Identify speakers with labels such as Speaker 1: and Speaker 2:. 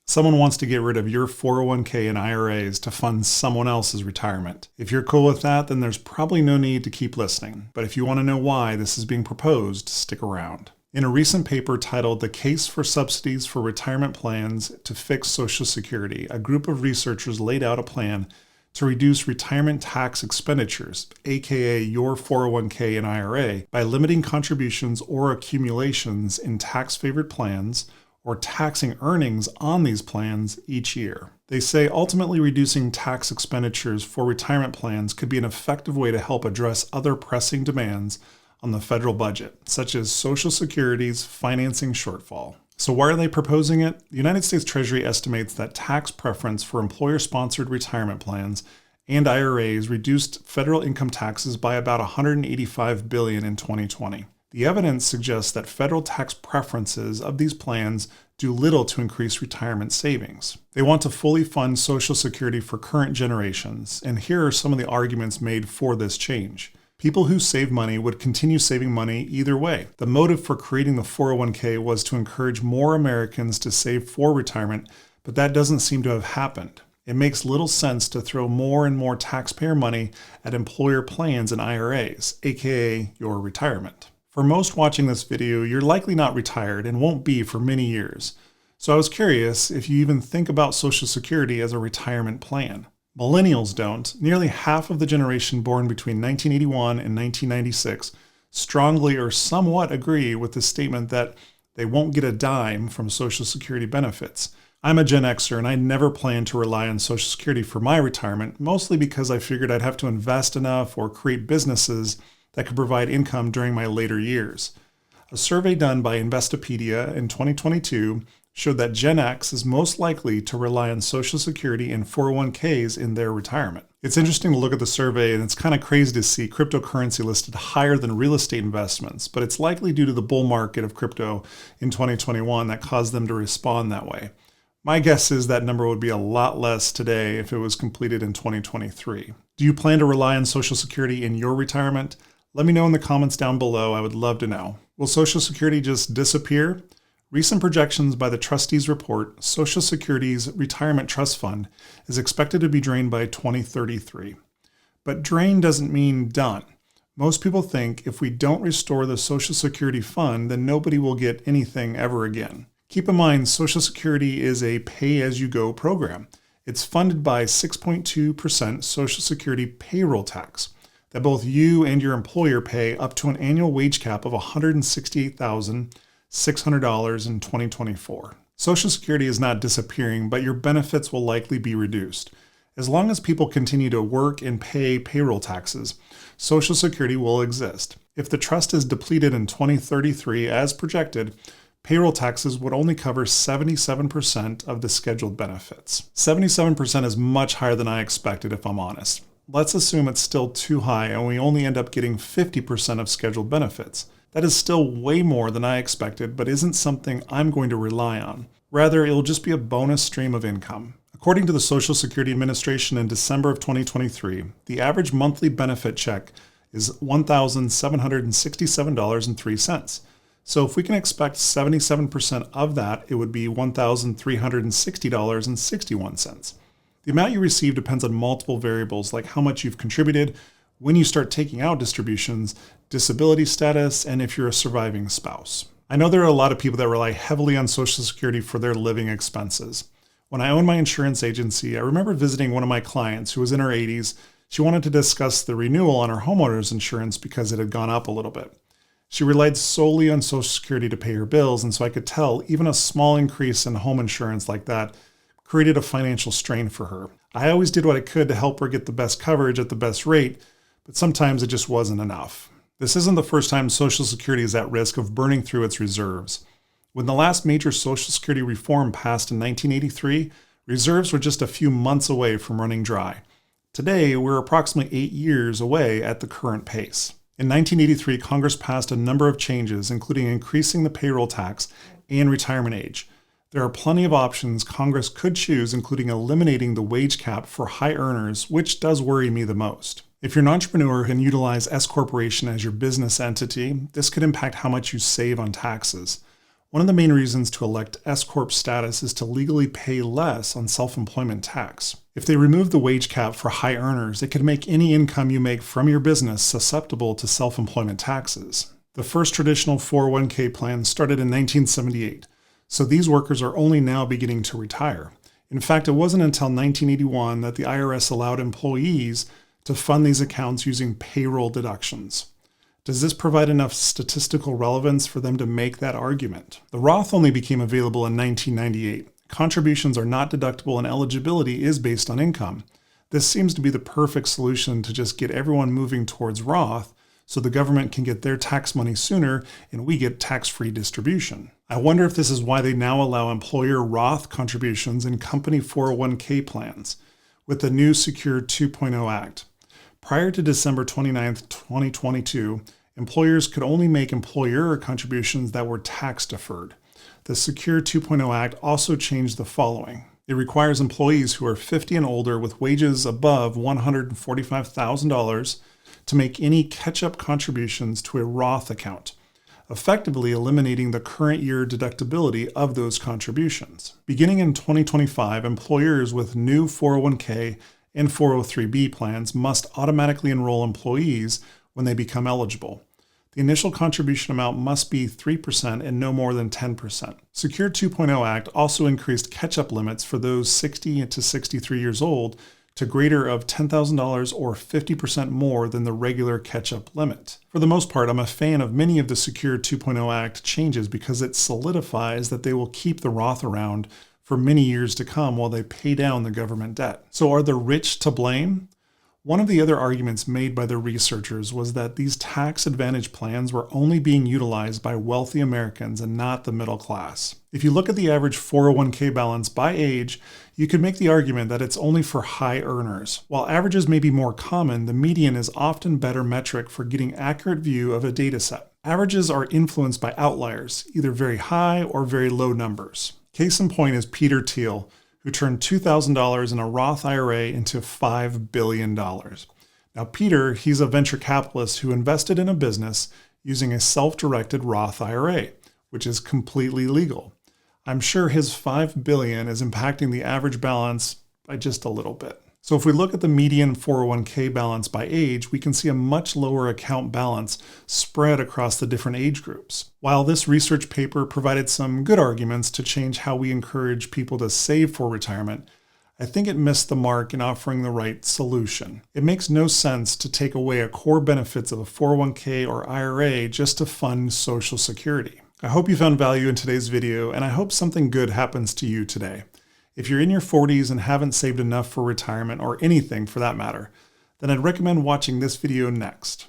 Speaker 1: Someone wants to get rid of your 401k and IRAs to fund someone else's retirement. If you're cool with that, then there's probably no need to keep listening. But if you want to know why this is being proposed, stick around. In a recent paper titled "The Case for Subsidies for Retirement Plans to Fix Social Security," a group of researchers laid out a plan to reduce retirement tax expenditures, aka your 401k and IRA, by limiting contributions or accumulations in tax-favored plans or taxing earnings on these plans each year. They say ultimately reducing tax expenditures for retirement plans could be an effective way to help address other pressing demands on the federal budget, such as Social Security's financing shortfall. So why are they proposing it? The United States Treasury estimates that tax preference for employer-sponsored retirement plans and IRAs reduced federal income taxes by about $185 billion in 2020. The evidence suggests that federal tax preferences of these plans do little to increase retirement savings. They want to fully fund Social Security for current generations, and here are some of the arguments made for this change. People who save money would continue saving money either way. The motive for creating the 401k was to encourage more Americans to save for retirement, but that doesn't seem to have happened. It makes little sense to throw more and more taxpayer money at employer plans and IRAs, aka your retirement. For most watching this video, you're likely not retired and won't be for many years. So I was curious if you even think about Social Security as a retirement plan. Millennials don't. Nearly half of the generation born between 1981 and 1996 strongly or somewhat agree with the statement that they won't get a dime from Social Security benefits. I'm a Gen Xer and I never planned to rely on Social Security for my retirement, mostly because I figured I'd have to invest enough or create businesses that could provide income during my later years. A survey done by Investopedia in 2022 showed that Gen X is most likely to rely on Social Security and 401ks in their retirement. It's interesting to look at the survey, and it's kind of crazy to see cryptocurrency listed higher than real estate investments, but it's likely due to the bull market of crypto in 2021 that caused them to respond that way. My guess is that number would be a lot less today if it was completed in 2023. Do you plan to rely on Social Security in your retirement? Let me know in the comments down below. I would love to know. Will Social Security just disappear? Recent projections by the trustees report Social Security's retirement trust fund is expected to be drained by 2033. But drain doesn't mean done. Most people think if we don't restore the Social Security fund, then nobody will get anything ever again. Keep in mind, Social Security is a pay-as-you-go program. It's funded by 6.2% Social Security payroll tax that both you and your employer pay up to an annual wage cap of $168,600 in 2024. Social Security is not disappearing, but your benefits will likely be reduced. As long as people continue to work and pay payroll taxes, Social Security will exist. If the trust is depleted in 2033 as projected, payroll taxes would only cover 77% of the scheduled benefits. 77% is much higher than I expected, if I'm honest. Let's assume it's still too high and we only end up getting 50% of scheduled benefits. That is still way more than I expected, but isn't something I'm going to rely on. Rather, it'll just be a bonus stream of income. According to the Social Security Administration in December of 2023, the average monthly benefit check is $1,767.03. So if we can expect 77% of that, it would be $1,360.61. The amount you receive depends on multiple variables like how much you've contributed, when you start taking out distributions, disability status, and if you're a surviving spouse. I know there are a lot of people that rely heavily on Social Security for their living expenses. When I owned my insurance agency, I remember visiting one of my clients who was in her 80s. She wanted to discuss the renewal on her homeowner's insurance because it had gone up a little bit. She relied solely on Social Security to pay her bills, and so I could tell even a small increase in home insurance like that created a financial strain for her. I always did what I could to help her get the best coverage at the best rate, but sometimes it just wasn't enough. This isn't the first time Social Security is at risk of burning through its reserves. When the last major Social Security reform passed in 1983, reserves were just a few months away from running dry. Today, we're approximately 8 years away at the current pace. In 1983, Congress passed a number of changes, including increasing the payroll tax and retirement age. There are plenty of options Congress could choose, including eliminating the wage cap for high earners, which does worry me the most. If you're an entrepreneur and utilize S Corporation as your business entity, this could impact how much you save on taxes. One of the main reasons to elect S-Corp status is to legally pay less on self-employment tax. If they remove the wage cap for high earners, it could make any income you make from your business susceptible to self-employment taxes. The first traditional 401k plan started in 1978, so these workers are only now beginning to retire. In fact, it wasn't until 1981 that the IRS allowed employees to fund these accounts using payroll deductions. Does this provide enough statistical relevance for them to make that argument? The Roth only became available in 1998. Contributions are not deductible and eligibility is based on income. This seems to be the perfect solution to just get everyone moving towards Roth so the government can get their tax money sooner and we get tax-free distribution. I wonder if this is why they now allow employer Roth contributions in company 401k plans with the new Secure 2.0 Act. Prior to December 29, 2022, employers could only make employer contributions that were tax deferred. The Secure 2.0 Act also changed the following. It requires employees who are 50 and older with wages above $145,000 to make any catch-up contributions to a Roth account, effectively eliminating the current year deductibility of those contributions. Beginning in 2025, employers with new 401k and 403b plans must automatically enroll employees when they become eligible. The initial contribution amount must be 3% and no more than 10%. Secure 2.0 Act also increased catch-up limits for those 60 to 63 years old to greater of $10,000 or 50% more than the regular catch-up limit. For the most part, I'm a fan of many of the Secure 2.0 Act changes because it solidifies that they will keep the Roth around for many years to come while they pay down the government debt. So are the rich to blame? One of the other arguments made by the researchers was that these tax advantage plans were only being utilized by wealthy Americans and not the middle class. If you look at the average 401k balance by age, you could make the argument that it's only for high earners. While averages may be more common, the median is often a better metric for getting accurate view of a data set. Averages are influenced by outliers, either very high or very low numbers. Case in point is Peter Thiel, who turned $2,000 in a Roth IRA into $5 billion. Now, Peter, he's a venture capitalist who invested in a business using a self-directed Roth IRA, which is completely legal. I'm sure his $5 billion is impacting the average balance by just a little bit. So if we look at the median 401k balance by age, we can see a much lower account balance spread across the different age groups. While this research paper provided some good arguments to change how we encourage people to save for retirement, I think it missed the mark in offering the right solution. It makes no sense to take away a core benefits of a 401k or IRA just to fund Social Security. I hope you found value in today's video, and I hope something good happens to you today. If you're in your 40s and haven't saved enough for retirement or anything for that matter, then I'd recommend watching this video next.